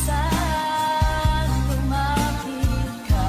Kalunasan, lumapit ka.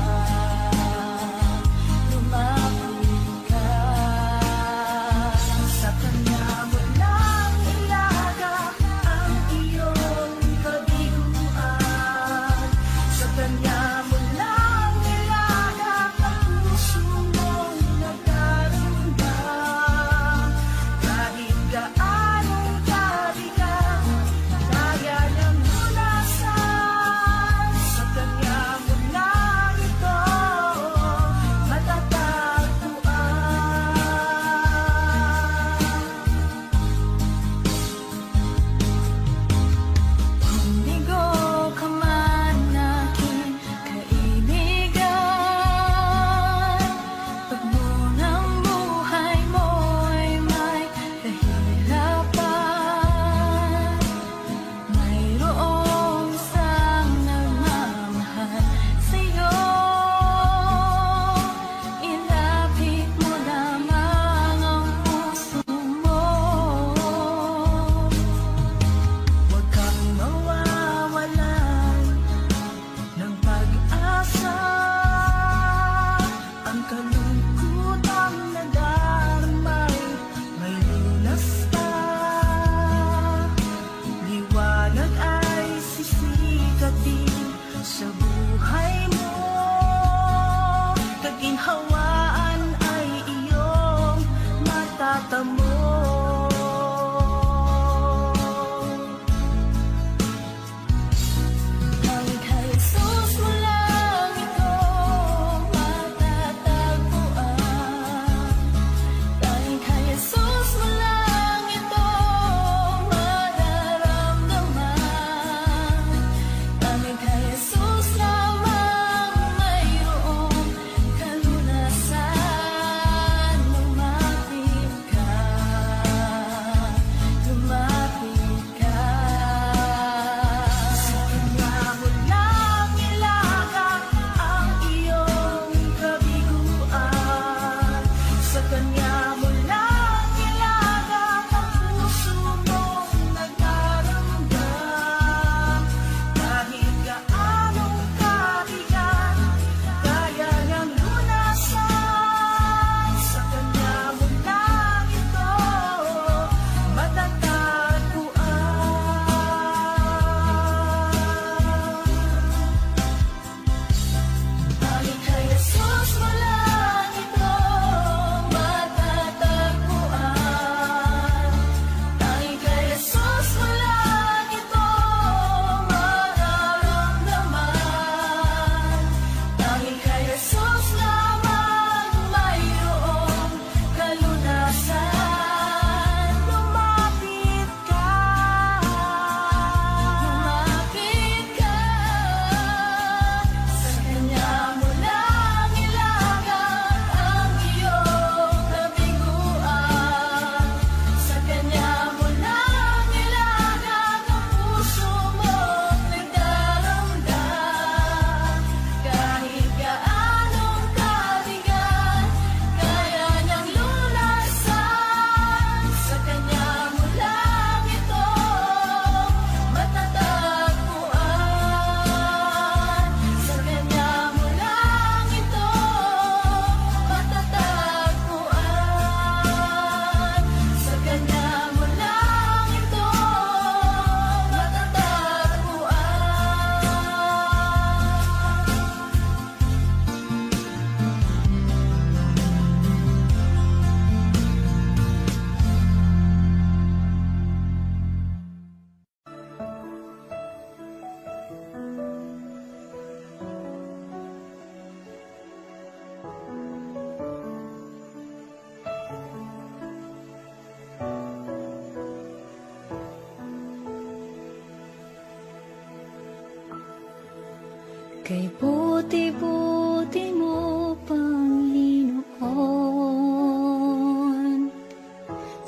Kay buti-buti mo, Panginoon,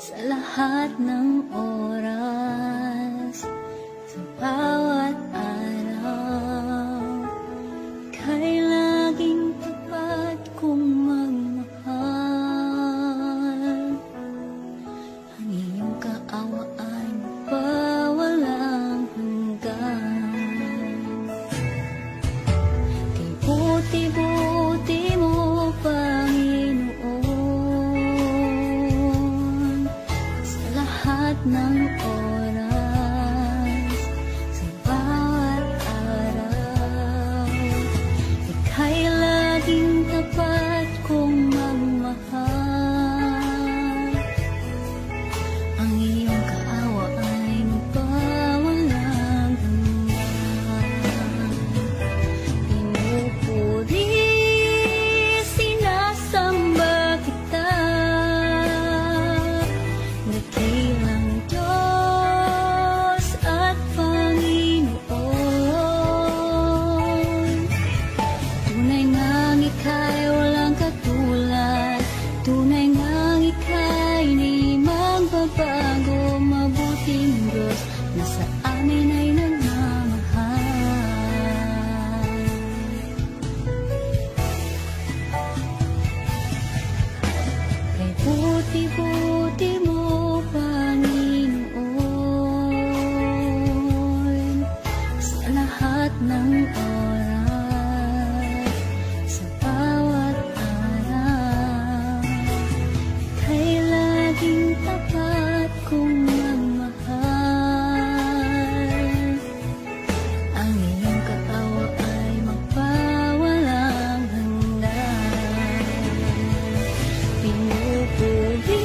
sa lahat ng oras, sa bawat araw, kay laging tapat kong magmahal. Ang iyong kaawaan pa walang hanggan. Buti-buti mo, Panginoon, sa lahat ng oras, sa bawat araw, ika'y laging tapat kong magmahal. Ang iyong kaawa ay magpawalang hanggan. Pinupuri, sinasamba kita, dakilang Diyos at Panginoon. Tunay ngang ika'y walang katulad, tunay ngang ika'y di magbabago. Mabuting Diyos na sa amin ay nagmamahal. Kay buti-buti mo, Panginoon, sa lahat ng oras, sa bawat araw, kay laging tapat kong magmahal. Ang iyong kaawa ay magpawalang hanggan. Pinupuri,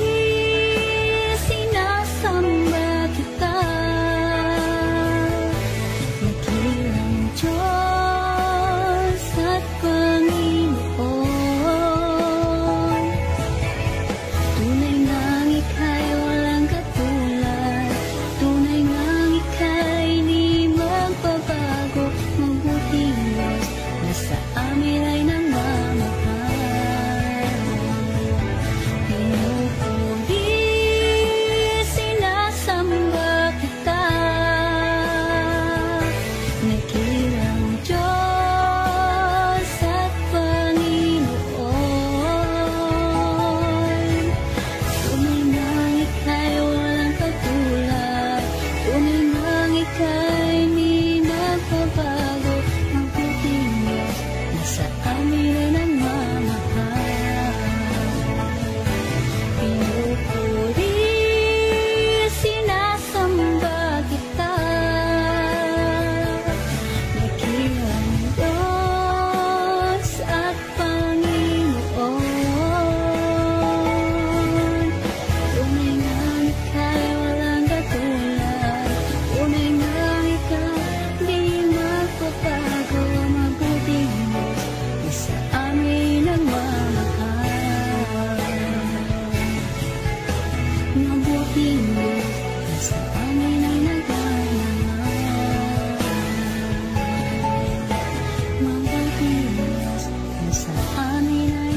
sinasamba kita, dakilang Diyos at Panginoon. Tunay ngang ika'y walang katulad, tunay ngang ika'y di magbabago. Mabuting Diyos na sa amin ay nagmamahal. Pinupuri, sinasamba kita, dakilang Diyos at Panginoon. Tunay ngang ika'y walang katulad, tunay ngang ika'y di magbabago. Mabuting Diyos na sa amin ay nagmamahal. Pinupuri, sinasamba kita, dakilang Diyos at Panginoon. Tunay ngang ika'y walang katulad, tunay ngang ika'y di magbabago. Mabuting Diyos na sa amin nagmamahal. Mabuting Diyos na sa amin ay nagmamahal. Mabuting Diyos na sa amin ay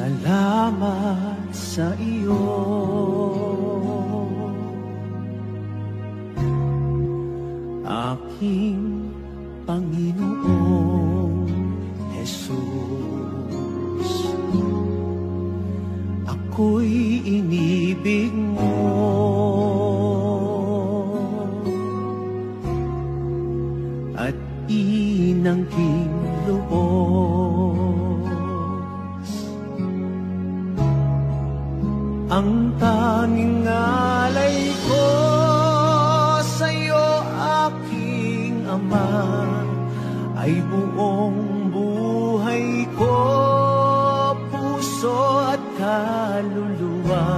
Salamat sa iyo, aking Panginoong Jesus. Ako'y inibig mo, inangking lubos. Ang tanging alay ko sa'yo, aking Ama, ay buong buhay ko, puso at kaluluwa.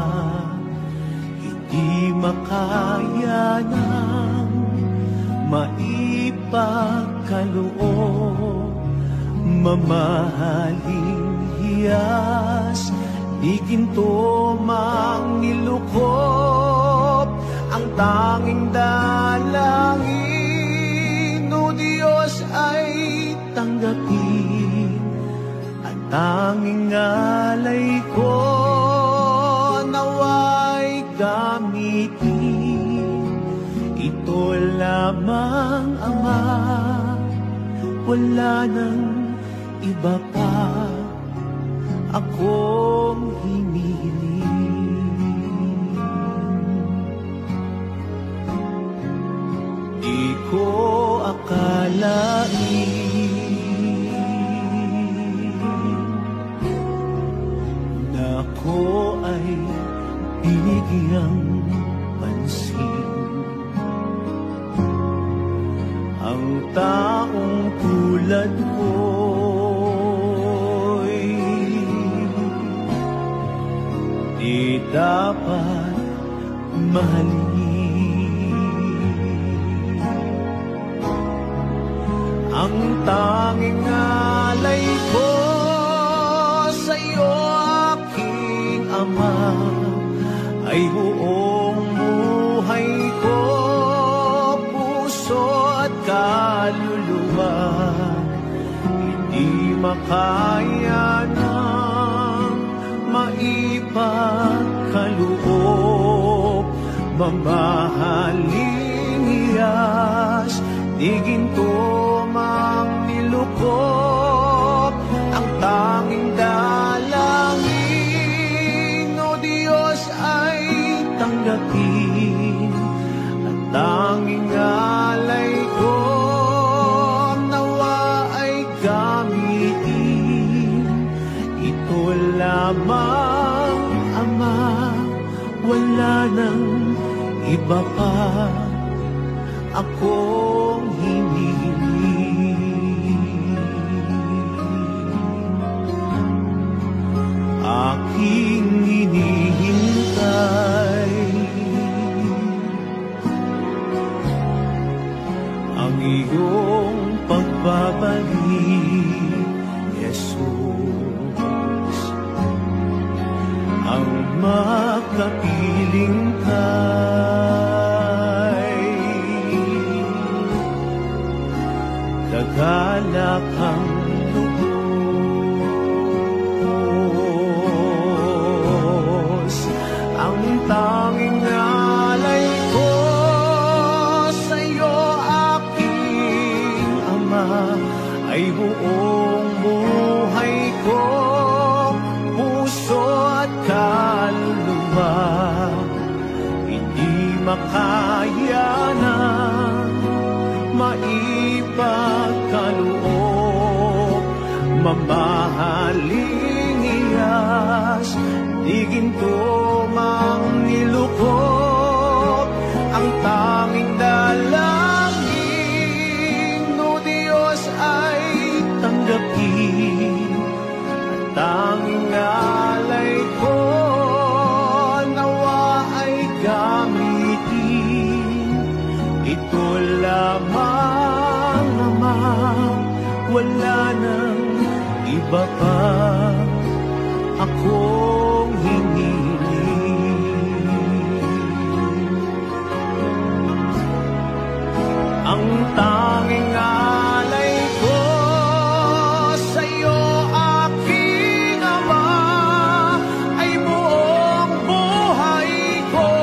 Hindi makaya ng maipagkaloob, mamahaling hiyas, di ginto mang nilukop. Ang tanging dalangin, o Diyos, ay tanggapin. Ang tanging alay ko, nawa'y gamitin. Ito lamang, Ama, wala nang iba pa akong hiniling. Di ko akalain na ako ay binigyang pansin. Ang taong tulad ko'y di dapat mahalin. Ang tanging alay ko sa'yo, aking Ama, ay buong buhay ko, puso at kaluluwa. Hindi makaya ng maipagkaloob, mamahaling hiyas, di ginto mang nilukop. Ang tanging dalangin, o Diyos, ay tanggapin. Ang tanging alay ko, nawa ay gamitin. Ito lamang, Ama, wala nang iba pa akong hiniling. Aking hinihintay ang iyong pagbabalik, Jesus. Ang makapiling kay kagalakang lubos. Ang tanging alay ko sa'yo, aking Ama, ay buong buhay ko, puso at kaluluwa. Hindi makaya na maipagkaloob, mamahaling hiyas, di ginto mang nilukop. Ang tanging dalangin, o Diyos, ay tanggapin. Ang tanging alay ko, nawa ay gamitin. Ito lamang, Ama, wala nang iba pa akong hiniling. Ang tanging alay ko sa'yo, aking Ama, ay buong buhay ko,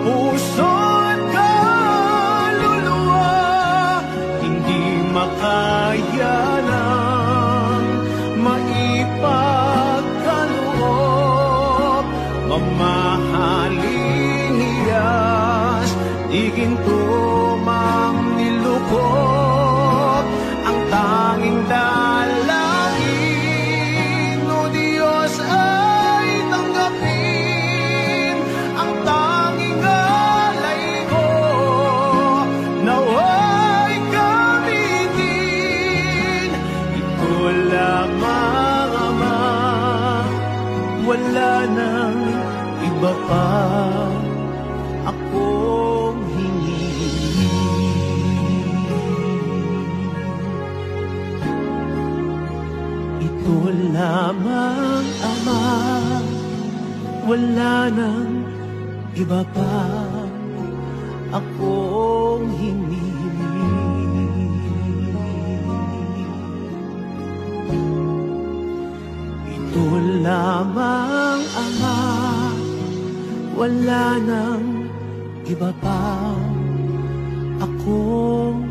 puso at kaluluwa. Hindi makaya ng maipagkaloob, mamahaling hiyas, di ginto mang nilukop. tanging dalangin, o Diyos ay tanggapin ang tanging alay ko. Nawa'y gamitin, ito lamang Ama, wala nang iba pa akong ito lamang Ama, wala nang iba pa akong hinihiling. Ito lamang Ama, wala nang iba pa akong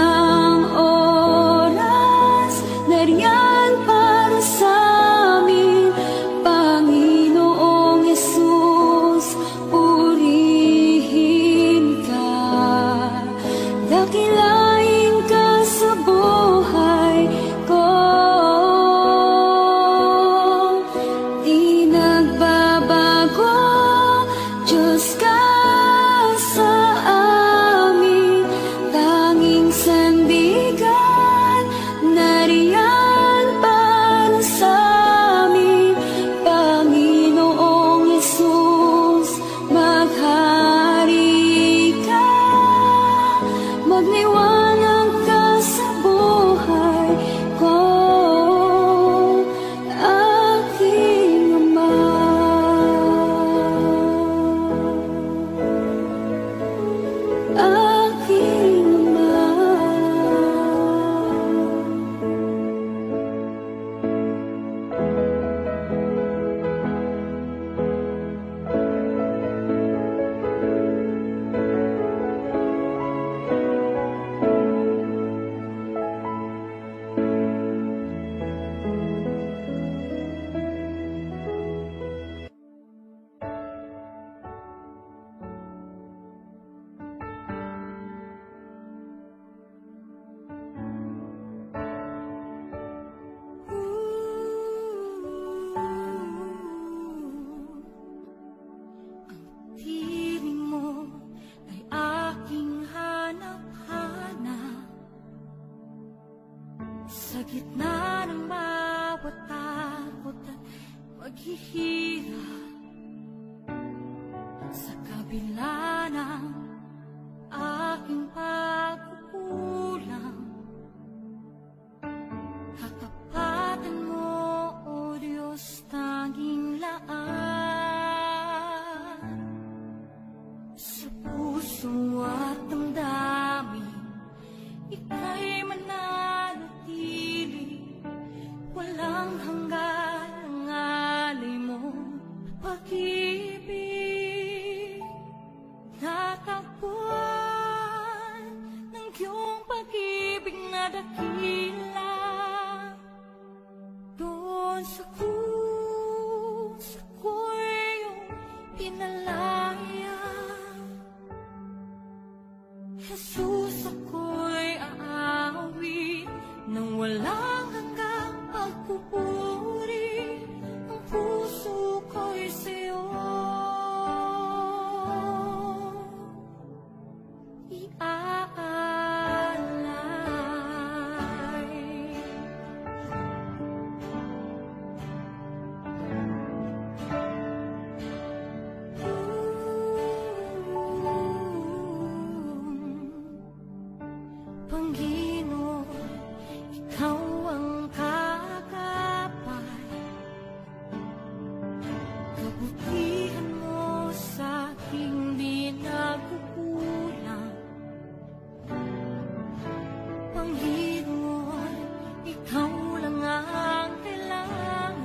ng oras, nariyan para sa Magniwanag ka sa buhay ko, aking Ama. Aking Ama. Sa gitna ng bawat takot at paghihirap, sa kabila ng aking pagkukulang, katapatan mo, O Diyos, tanging laan. Sa puso at damdamin, ika'y mananatili, walang hanggan ang alay mo pag-ibig. Natagpuan ng iyong pag-ibig na dakila, doon sa krus ako'y iyong pinalaya. Jesus, ako'y aawit nang walang hanggang pagpupuri. Ang puso ko'y sa'yo iaalay. Panginoon, ikaw ang kagapay, kabutihan mo sa aking di nagkukulang. Panginoon, ikaw lang ang kailangan,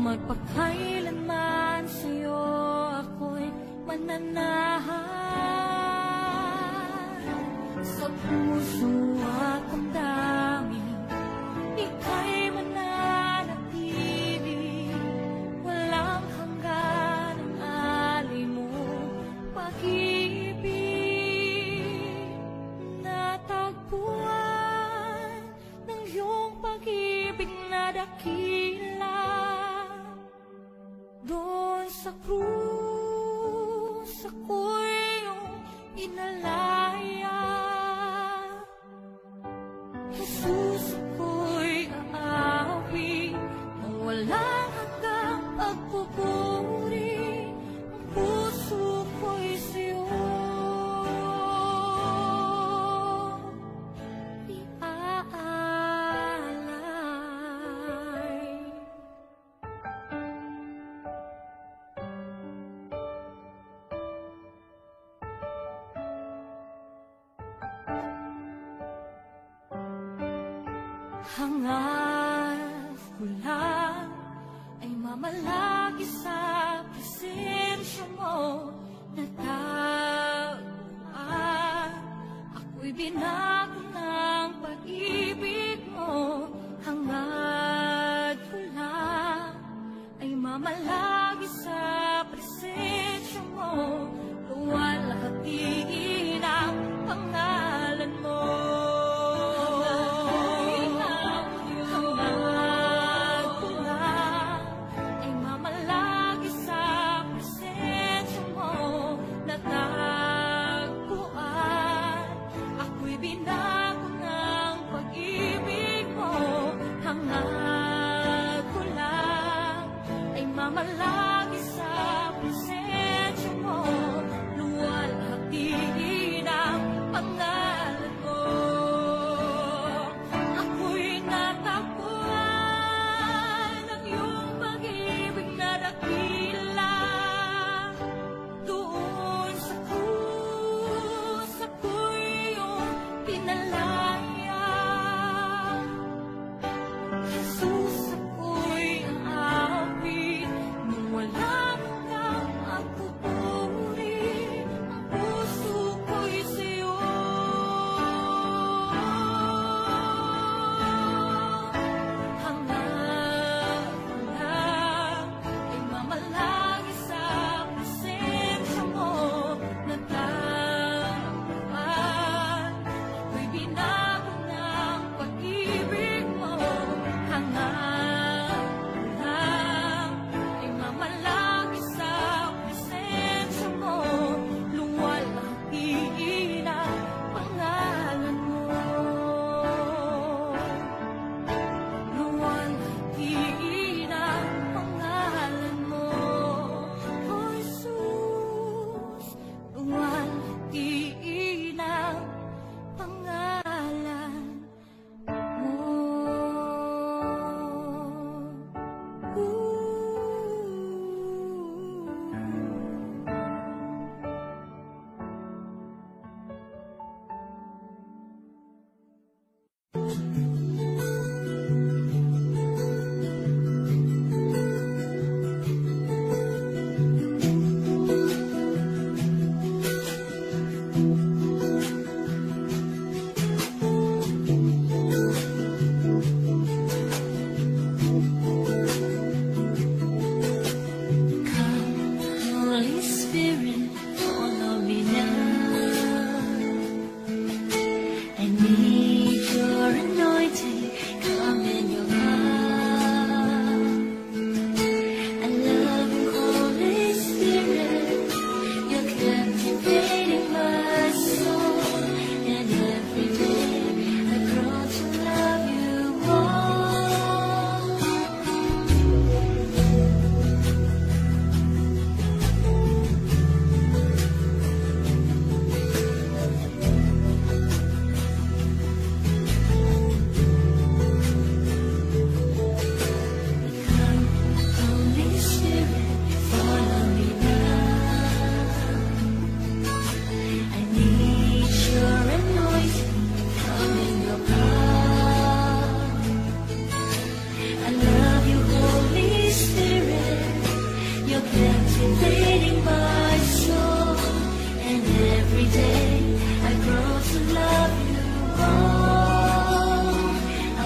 magpakailanman sa'yo ako'y mananahan. Sa puso at damdamin, ika'y mananatili, walang hanggan ang alay mo pag-ibig. Natagpuan ng iyong pag-ibig na dakila, doon sa krus ako'y iyong inalaya. Jesus, ako'y aawit nang walang hanggang pagpupuri. Ang puso ko'y sa'yo iaalay. Hangat ko lang ay mamalagi sa presensya mo. Natagpuan, ako'y binago ng pag-ibig mo. Hangat ko lang ay mamalagi sa presensya mo. Luwalhatiin ang pangalan mo. Malaki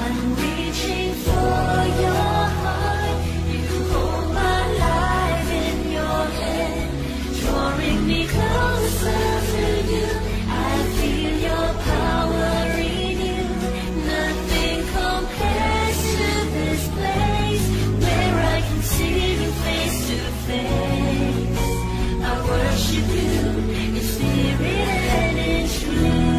I'm reaching for your heart. You hold my life in your hand, drawing me closer to you. I feel your power in you. Nothing compares to this place where I can see you face to face. I worship you in spirit and in truth.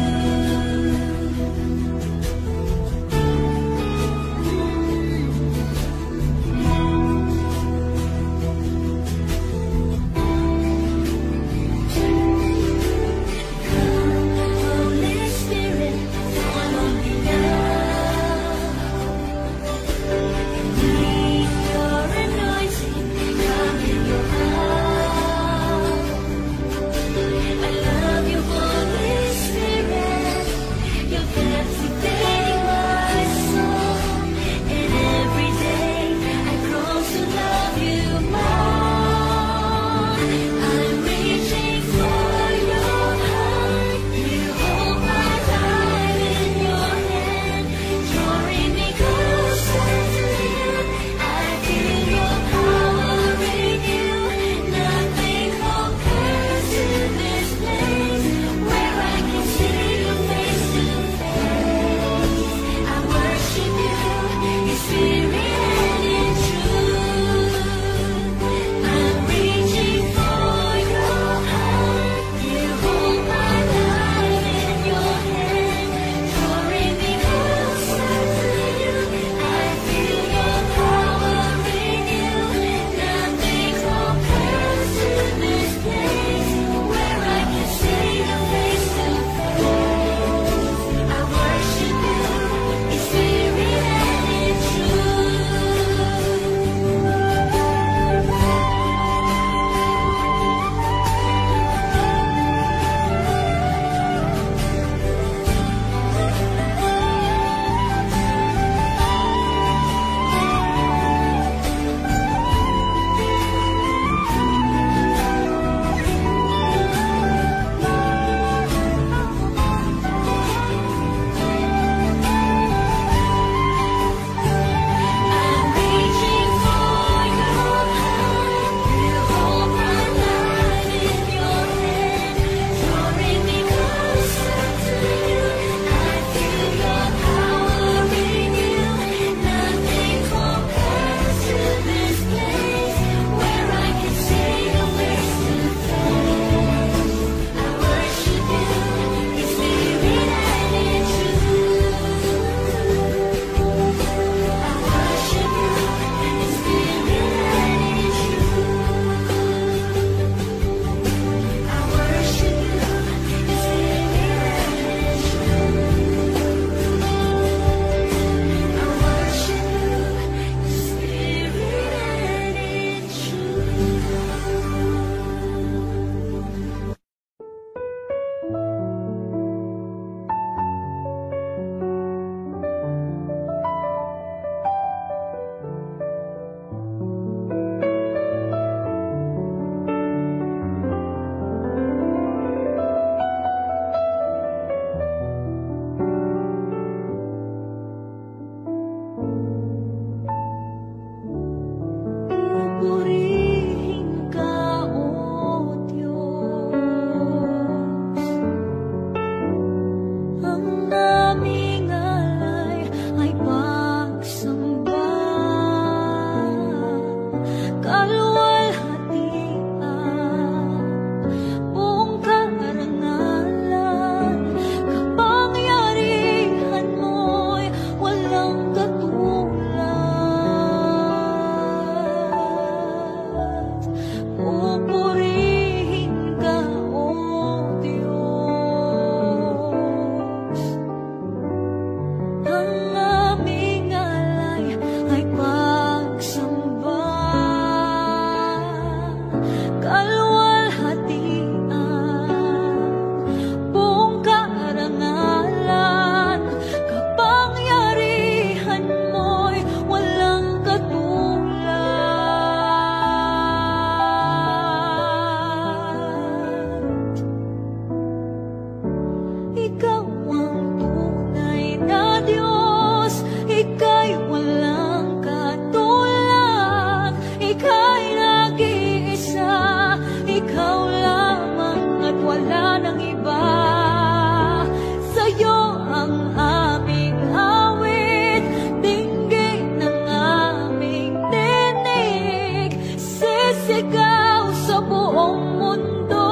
iba. Sa'yo ang aming awit, dinggin ng aming tinig, sisigaw sa buong mundo,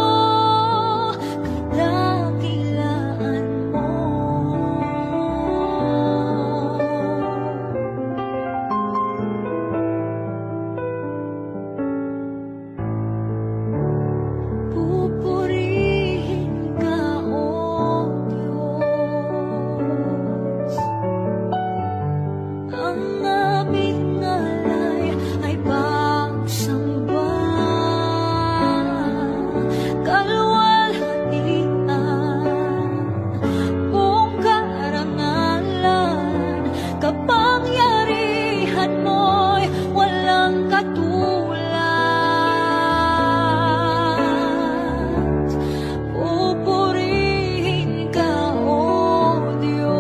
kadakilaan mo. Pupurihin ka, O Diyos. Ang aming alay ay pagsamba, kalwalhatian, buong karangalan, kapangyarihan mo'y walang katulad. Pupurihin ka, O Diyos.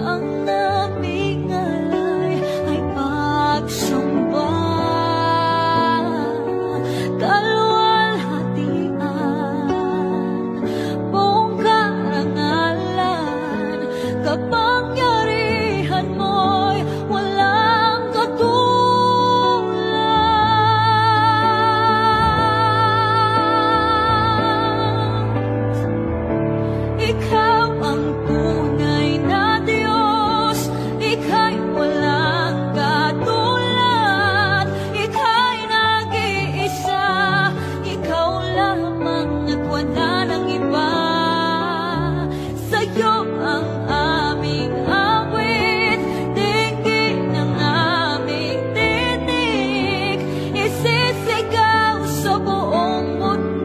Ang aming alay ay pagsamba, kalwalhatian, buong karangalan, kapangyarihan mo'y walang katulad. Ikaw ang tunay na Diyos, ika'y walang katulad, ika'y nag-iisa, ikaw lamang at wala nang iba. Sa'yo ang aming awit, dinggin ng aming tinig, isisigaw sa buong mundo.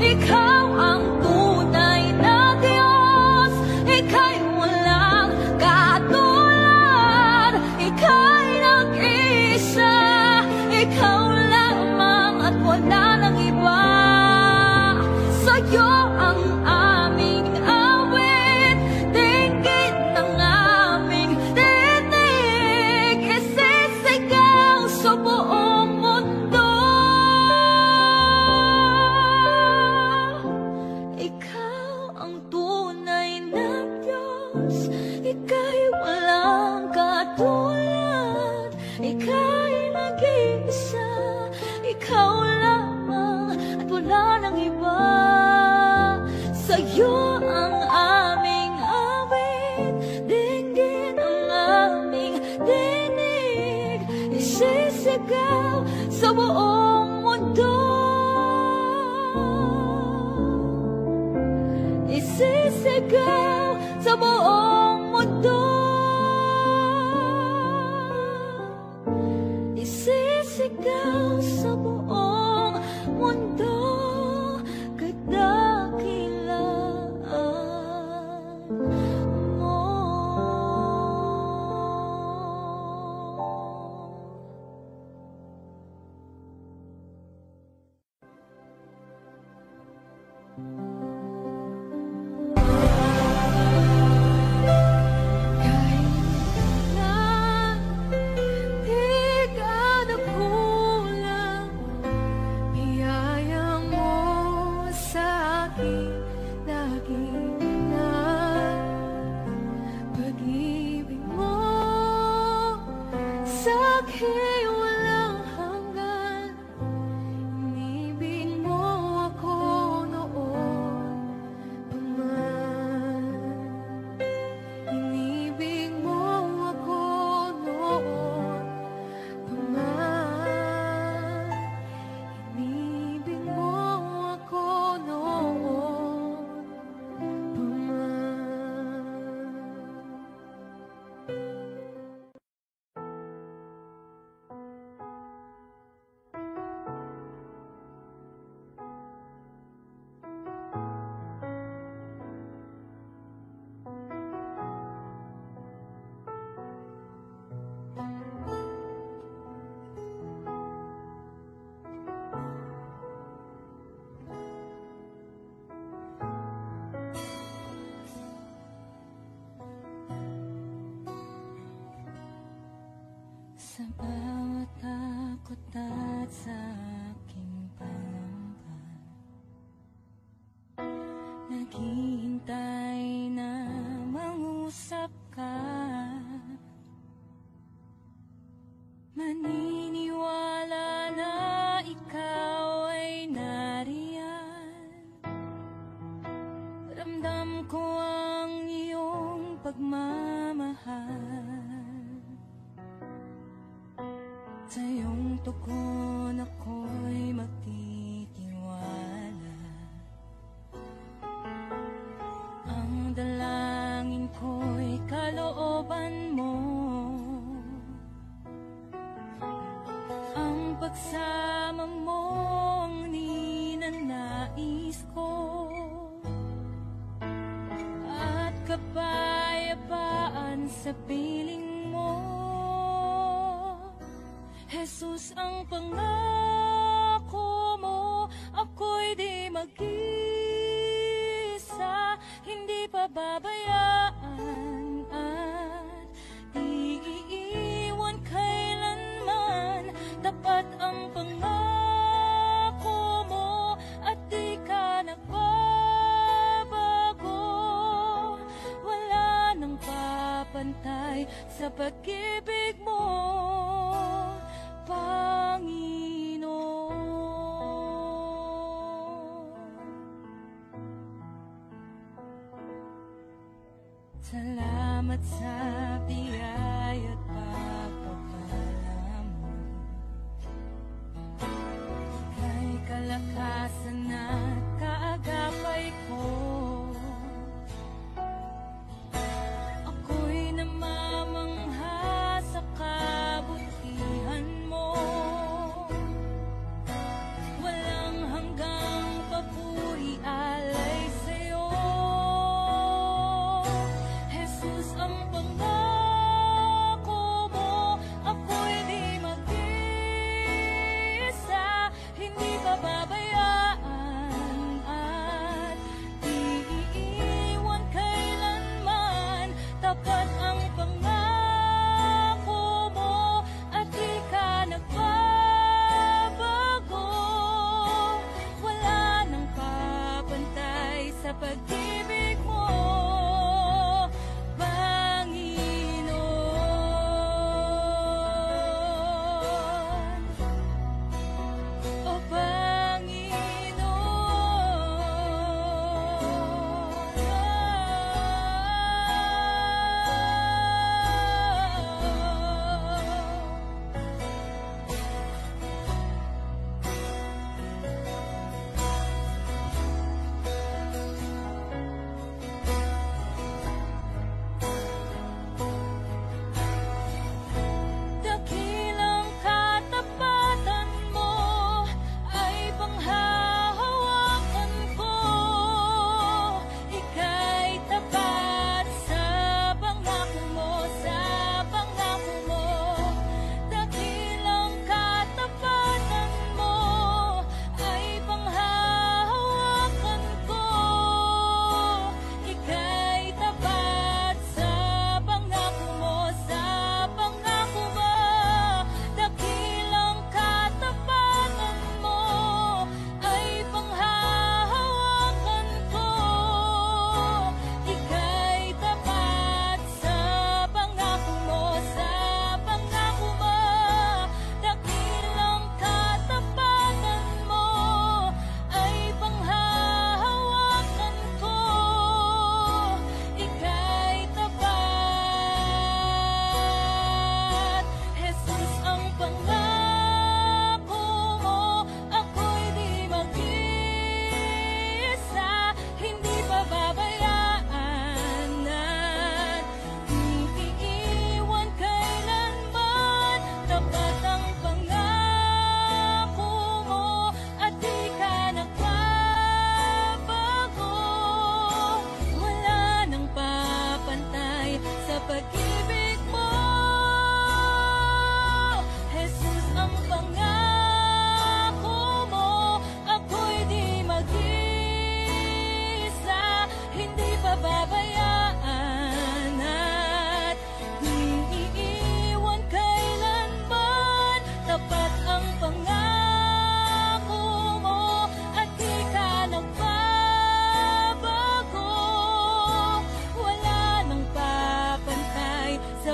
Ikaw ang tunay na Diyos, ika'y walang katulad, ika'y nag-iisa, ikaw lamang at wala nang iba. Sa'yo ang aming awit, dinggin ng aming tinig, isisigaw sa buong mundo. Ikaw ang tunay na Diyos, ika'y walang katulad, ika'y nag-iisa, ikaw lamang at wala nang iba. Sa'yo ang aming awit, dinggin ang aming tinig, isisigaw sa buong mundo. Isisigaw sa buong mundo. Isisigaw sa buong mundo, kadakilaan mo. Sa bawat takot at sa aking pangamba, naghihintay na mangusap ka. Maniniwala na ikaw ay nariyan. Ramdam ko ang iyong pagmamahal. Sa iyong tugon ako'y magtitiwala. Ang dalangin ko'y kalooban mo. Ang pagsama mo ang ninanais ko. At kapayapaan sa piling mo. Jesus, ang pangako mo, ako'y di mag-isa, hindi pababayaan at di iiwan kailanman. Tapat ang pangako mo at di ka nagbabago. Wala nang papantay sa pag-ibig mo, Panginoon. Salamat sa biyaya at pagpapala mo. Kay kalakasan at kaagapay ko, ako'y namamangha sa kabutihan mo. Walang hanggang papuri alay sa'yo. Jesus, ang pangako mo, ako'y di mag-isa, hindi pababayaan at di iiwan kailanman. Tapat ang pangako mo at di ka nagbabago. Wala nang papantay sa pag-ibig mo, Panginoon. O Panginoon.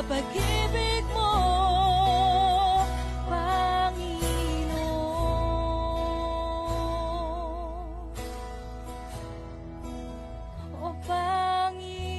pag-ibig mo, Panginoon. O Panginoon.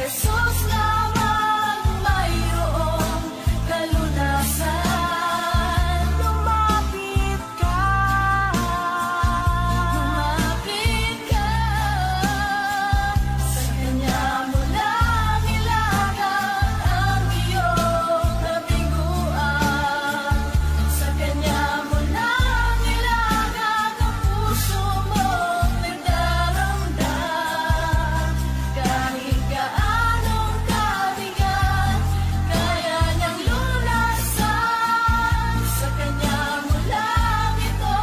Jesus lamang mayroong kalunasan. Lumapit ka sa Kanya mo lang ilagak ang iyong kabiguan. Sa Kanya mo lang ilagak ang puso mong nagdaramdam. Kahit gaanong kabigat, kaya niyang lunasan. Sa Kanya mo lang ito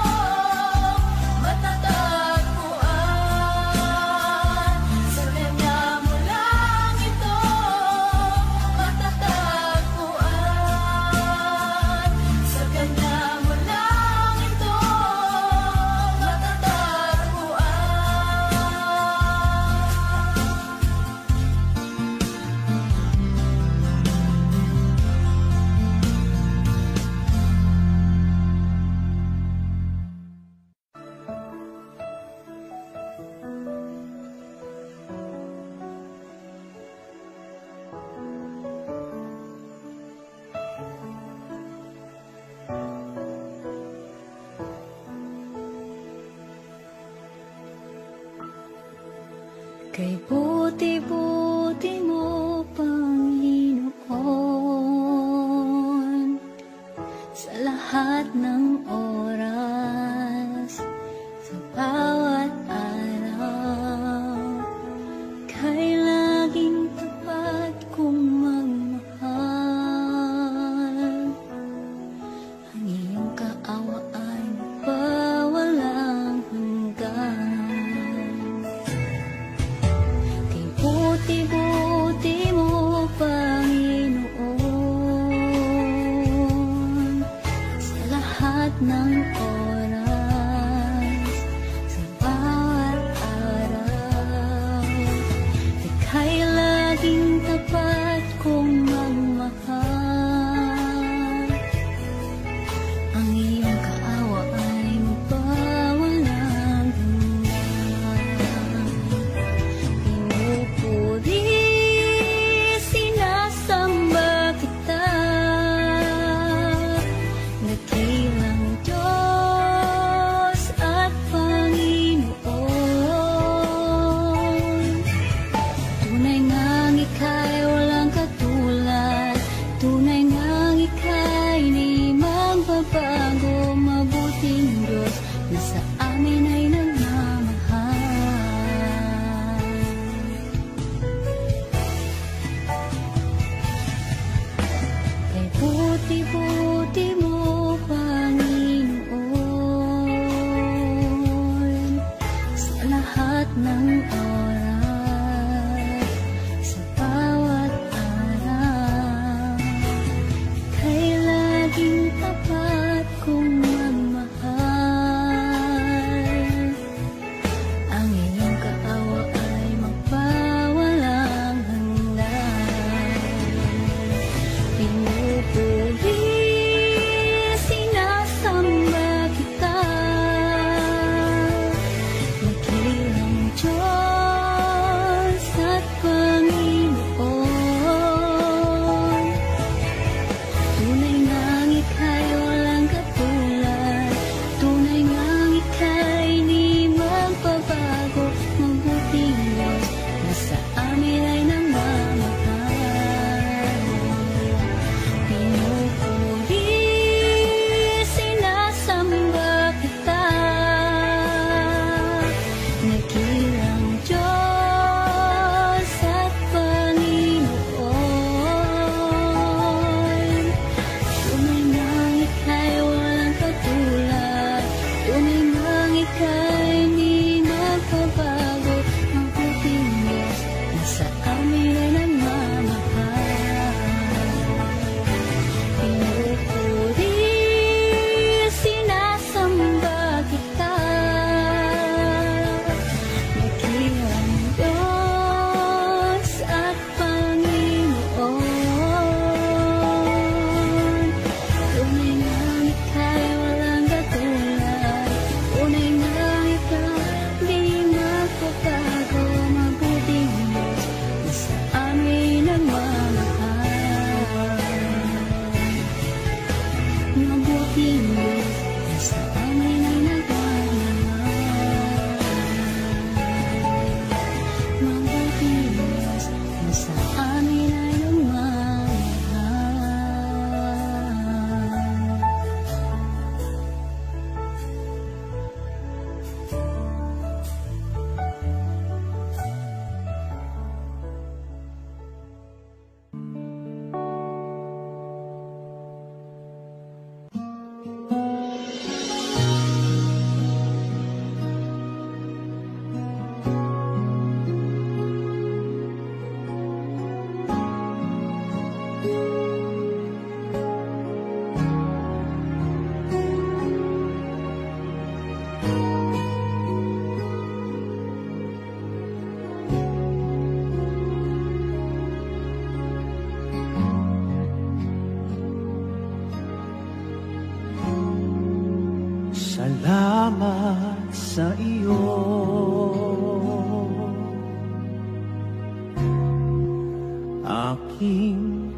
matatagpuan. Sa Kanya mo lang ito matatagpuan. Sa Kanya mo lang ito kay buti-buti mo, Panginoon, sa lahat ng oras, sa bawat araw, kay laging tapat kong magmahal. Ang iyong kaawa ay magpawalang hanggan. Buti-buti mo, Panginoon, sa lahat ng oras, sa bawat araw, ika'y laging tapat kong magmahal. Ang iyong kaawa ay magpawalang hanggan. Pinupuri, sinasamba kita, dakilang Diyos at Panginoon. Tunay ngang ika'y walang katulad, tunay ngang ika'y di magbabago, mabuting Diyos na sa amin ay nagmamahal. Kay buti-buti mo, Panginoon, sa lahat ng oras, sa bawat araw, kay laging tapat kong magmahal. Ang iyong kaawa ay magpawalang hanggan. Pinupuri, sinasamba kita, dakilang Diyos at Panginoon. Tunay ngang ika'y walang katulad, tunay ngang ika'y di magbabago, mabuting Diyos na sa amin ay nagmamahal. Pinupuri, sinasamba kita, dakilang Diyos at Panginoon. Tunay ngang ika'y walang katulad, tunay ngang ika'y di magbabago, mabuting Diyos na sa amin ay nagmamahal. Pinupuri, sinasamba kita, dakilang Diyos at Panginoon. Tunay ngang ika'y walang katulad, tunay ngang ika'y di magbabago, mabuting Diyos na sa amin nagmamahal. Mabuting Diyos na sa amin ay nagmamahal. Mabuting Diyos na sa amin ay nagmamahal. Salamat sa iyo, aking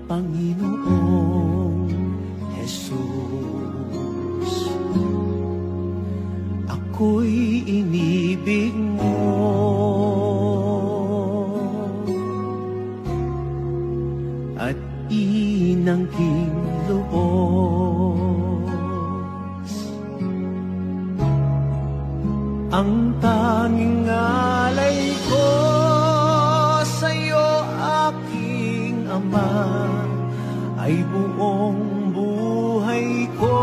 Panginoong Jesus. Ako'y inibig mo at inangking loob. Ang tanging alay ko sa'yo, aking Ama, ay buong buhay ko,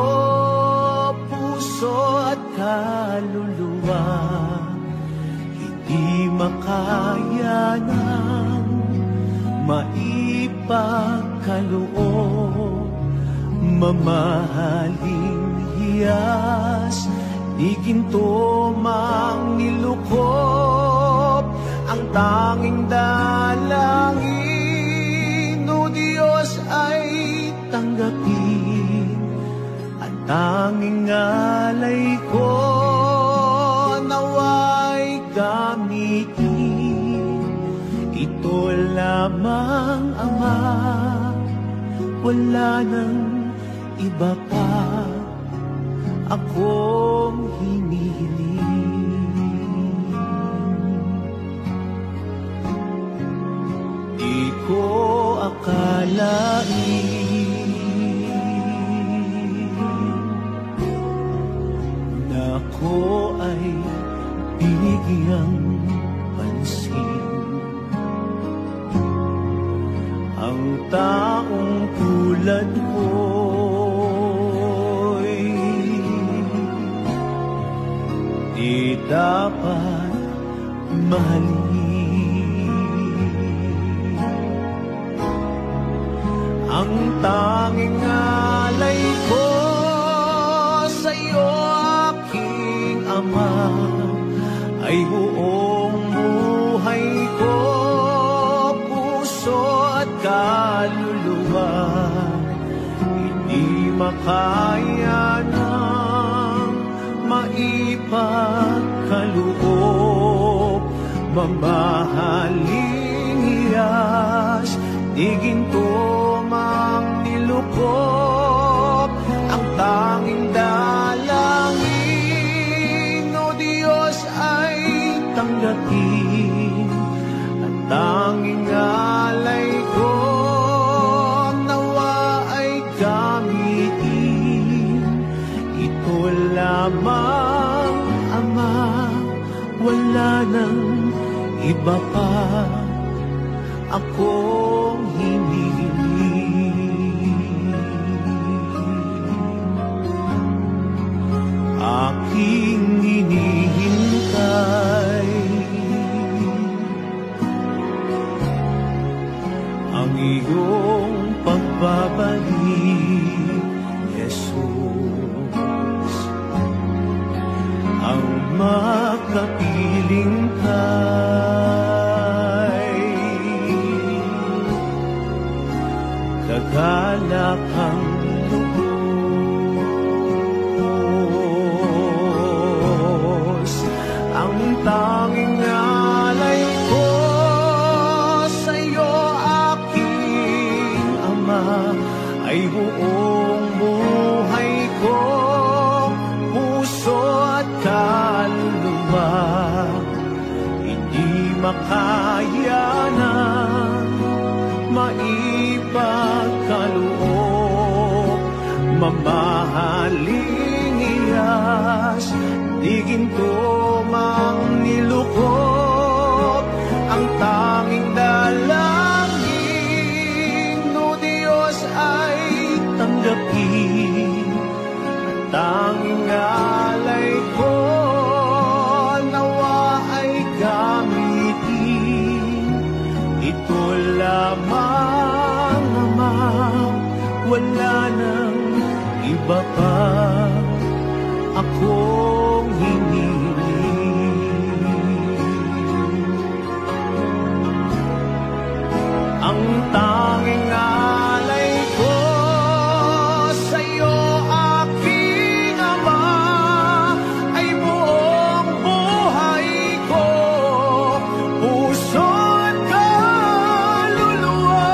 puso at kaluluwa. Hindi makaya ng maipagkaloob, mamahaling hiyas, di ginto mang nilukop. Ang tanging dalangin, o Diyos, ay tanggapin. Ang tanging alay ko, naway gamitin. Ito lamang, Ama, wala nang iba pa akong hinihiling. Di ko akalain na ako ay binigyang pansin. Ang taong tulad ko di dapat mahalin. Ang tanging alay ko sa'yo, aking Ama, ay buong buhay ko, puso at kaluluwa. Hindi makaya ng maipagkaloob, mamahaling hiyas, di ginto mang nilukop. Ang tanging dalangin, o Diyos, ay tanggapin. Ang tanging alay ko, nawa ay gamitin. Ito lamang, Ama, wala nang iba pa akong hinihiling. Aking hinihintay ang iyong pagbabalik, Jesus. Ang makapiling kay kagalakang lubos. Ang tanging alay ko sa'yo, ay buong buhay ko, puso at kaluluwa, hindi makaya na maipagkaloob. Mamahaling iyas, di ginto mang nilukot, ang tanging dalangin, no Diyos ay tanggapin. Ang tanging alay ko, nawa ay gamitin. Ito lamang, Ama, wala nang iba pa akong hinihiling. Ang tanging alay ko sa'yo, aking Ama, ay buong buhay ko, puso at kaluluwa,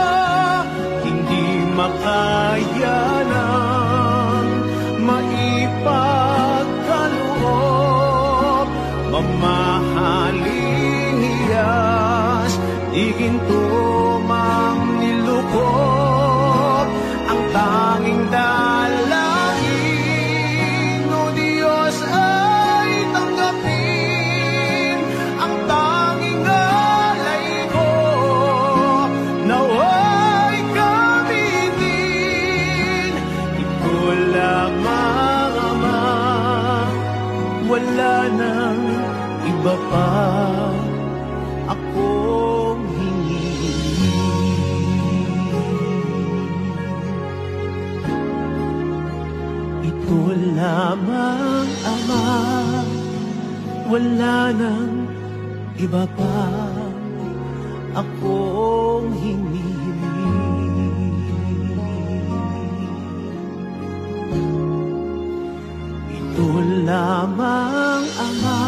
hindi makaya nang maipagkaloob. Mamahaling iyas, di ginto mang nilukot, ang tanging dalangin, o Diyos ay tanggapin. Ang tanging alay ko, nawa'y gamitin. Ito lamang, Ama, wala nang iba pa akong hinihiling. Ito lamang, Ama, wala nang iba pa akong hinihiling. Ito lamang, Ama,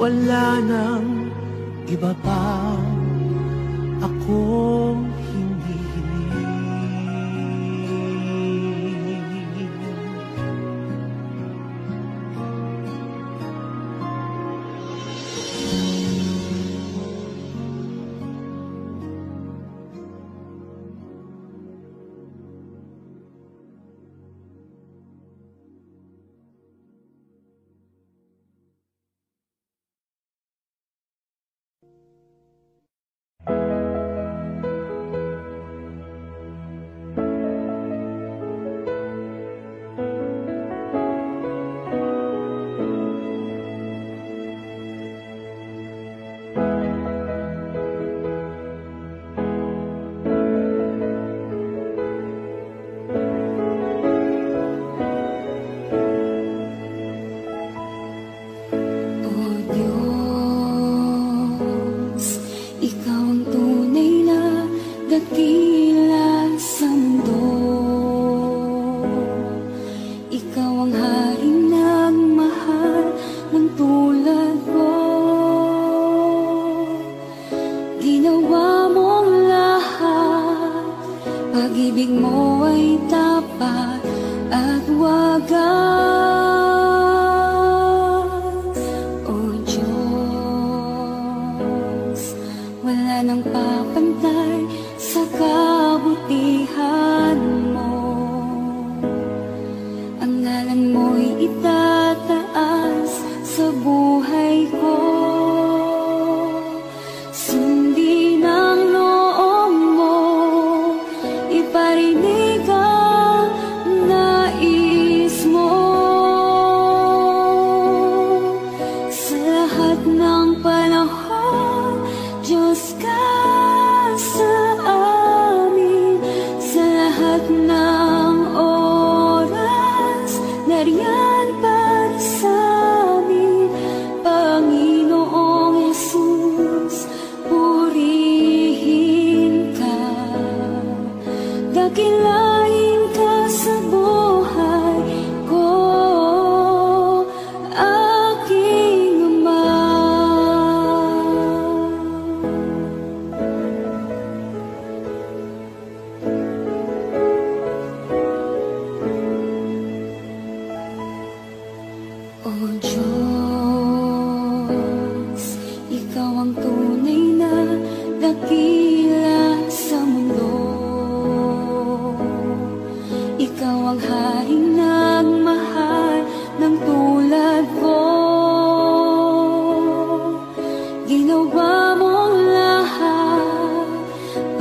wala nang iba pa akong hinihiling.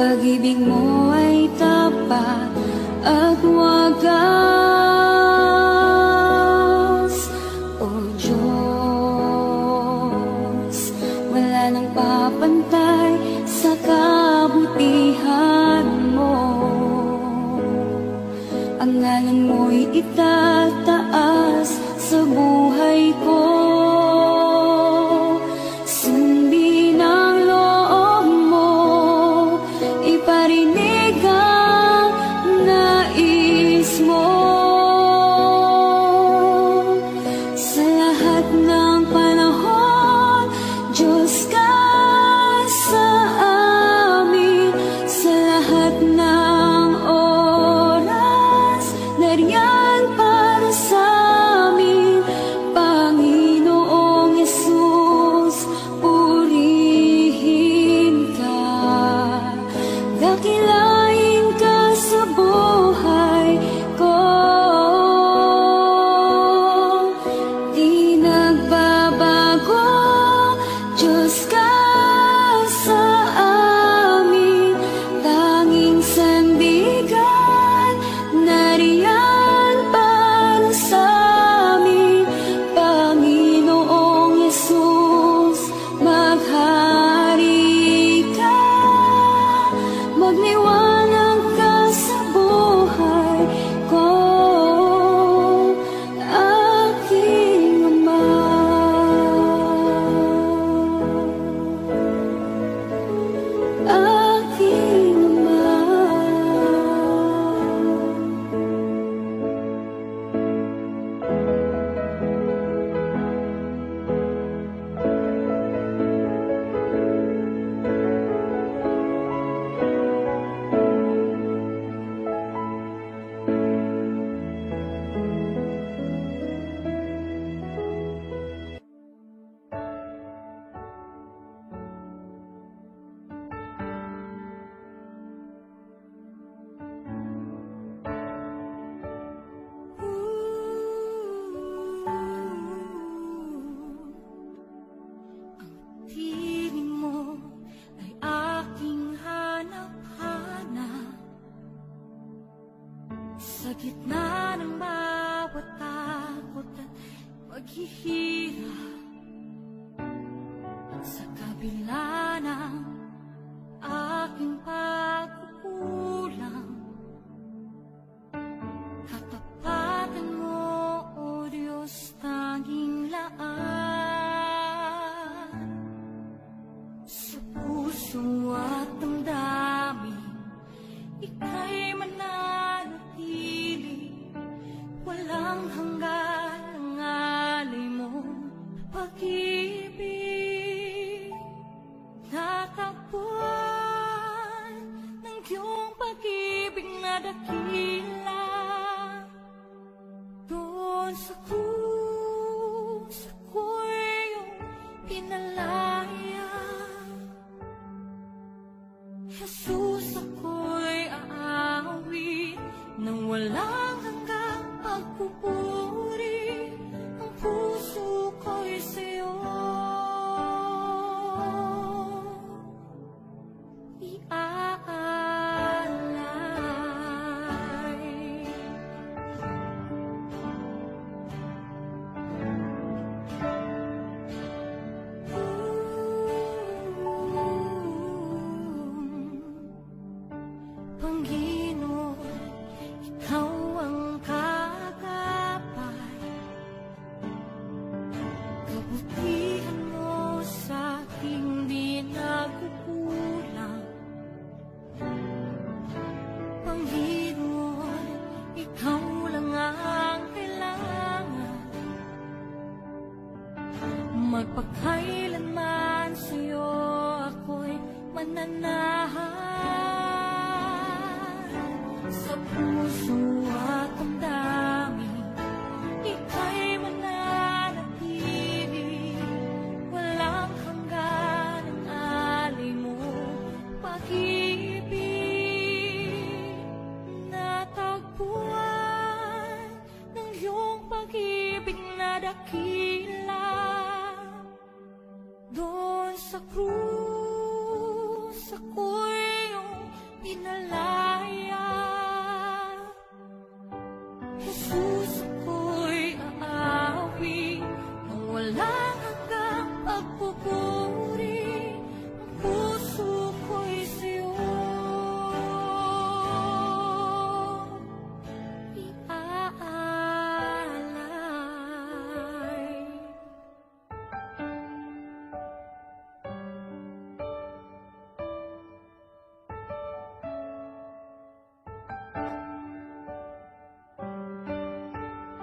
pag-ibig mo ay tapat at wagas. O Diyos, wala nang papantay sa kabutihan mo. Ang ngalan mo'y itataas sa buhay ko. Sundin ang loob mo, iparinig ang nais mo. Sa lahat ng panahon, Diyos ka sa amin. Sa lahat ng oras, nariyan para sa amin. Panginoong Yesus, purihin ka. Dakilain ka sa buhay ko. Di nagbabago, Diyos ka sa amin. Tanging sandigan, nariyan para sa amin. Panginoong Yesus, maghari ka. Magliwanag ka sa buhay ko, aking Ama. Aking Ama. Tinig mo ay aking hanap-hanap. Sa gitna ng bawat takot at paghihirap, sa kabila ng aking pagkukulang, katapatan mo, O Diyos, tanging laan. Sa puso at damdamin, ika'y mananatili. Walang hanggan ang alay mo, pag-ibig. Natakbuhan ng iyong pag-ibig na dakila. Doon sa krus, ako'y iyong pinalaya. Jesus, ako'y aawit nang walang hanggang pagpupuri. Ang puso ko'y sa'yo iaalay. Panginoon, ikaw ang kagabay. Kabutihan mo sa aking di nagkukulang. Panginoon, ikaw lang ang kailangan. Magpakailanman sa'yo ako'y mananahan. Sa puso at damdamin, ika'y mananatili. Walang hanggan ang alay mo, pag-ibig. Natagpuan ng iyong pag-ibig na dakila. Doon sa krus, ako'y iyong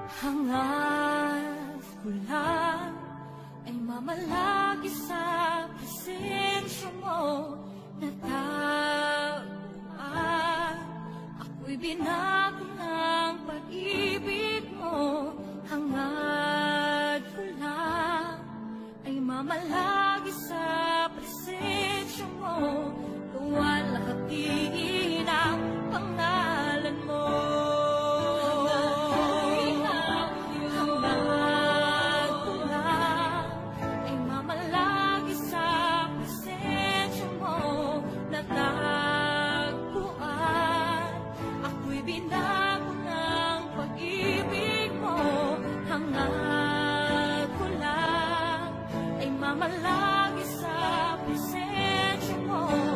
Hangad ko lang ay mamalagi sa presensya mo na taguan. Ako'y binago ng pag-ibig mo. Hangad ko lang ay mamalagi sa presensya mo. Luwalhati ang pangalan mo. Binago ng pag-ibig mo. Hangad ko lang ay mamalagi sa presensya mo.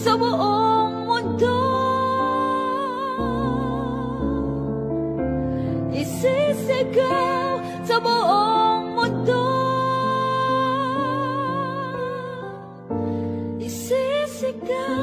sa buong mundo. Isisigaw sa buong mundo. Isisigaw